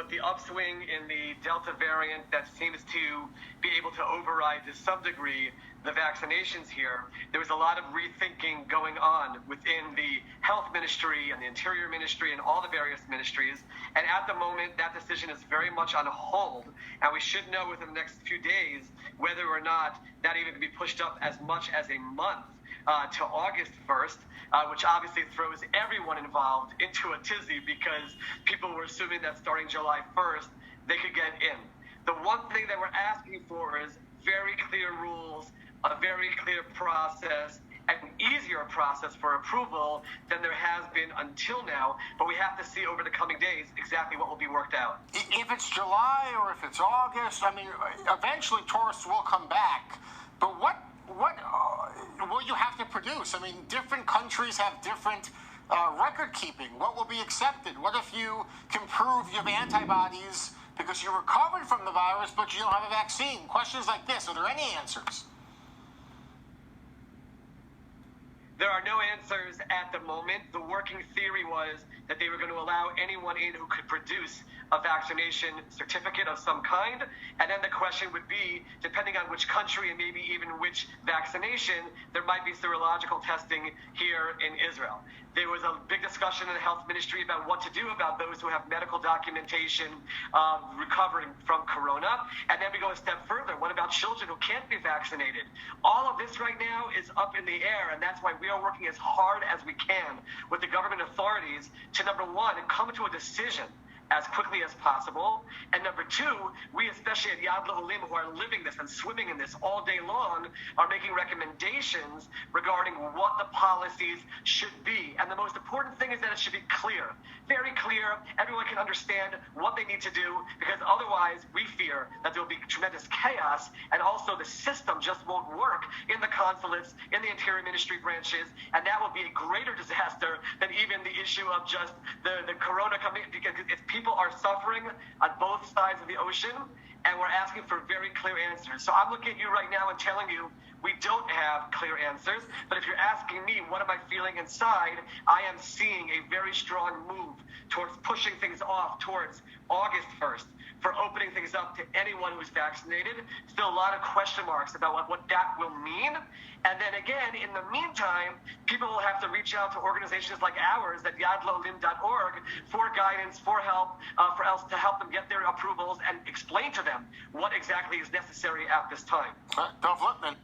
with the upswing in the Delta variant that seems to be able to override to some degree the vaccinations here, there was a lot of rethinking going on within the health ministry and the interior ministry and all the various ministries. And at the moment, that decision is very much on hold. And we should know within the next few days whether or not that even can be pushed up as much as a month to August 1st, which obviously throws everyone involved into a tizzy because people were assuming that starting July 1st, they could get in. The one thing that we're asking for is very clear rules, a very clear process, an easier process for approval than there has been until now, but we have to see over the coming days exactly what will be worked out. If it's July or if it's August, I mean, eventually tourists will come back, but what will you have to produce? I mean, different countries have different record keeping. What will be accepted? What if you can prove you have antibodies because you recovered from the virus, but you don't have a vaccine? Questions like this, are there any answers? There are no answers at the moment. The working theory was that they were going to allow anyone in who could produce a vaccination certificate of some kind. And then the question would be, depending on which country and maybe even which vaccination, there might be serological testing here in Israel. There was a big discussion in the health ministry about what to do about those who have medical documentation recovering from corona. And then we go a step further. What about children who can't be vaccinated? All of this right now is up in the air, and that's why we are working as hard as we can with the government authorities to, number one, come to a decision as quickly as possible. And number two, we especially at Yad L'Olim, who are living this and swimming in this all day long, are making recommendations regarding what the policies should be. And the most important thing is that it should be clear, very clear. Everyone can understand what they need to do, because otherwise we fear that there will be tremendous chaos, and also the system just won't work in the consulates, in the interior ministry branches, and that will be a greater disaster than even the issue of just the corona coming, because if people are suffering on both sides of the ocean, and we're asking for very clear answers. So I'm looking at you right now and telling you we don't have clear answers, but if you're asking me what am I feeling inside, I am seeing a very strong move towards pushing things off towards August 1st for opening things up to anyone who's vaccinated. Still a lot of question marks about what that will mean. And then again, in the meantime, people will have to reach out to organizations like ours at yadlolim.org for guidance, for help, to help them get their approvals and explain to them what exactly is necessary at this time. Dov Lipman.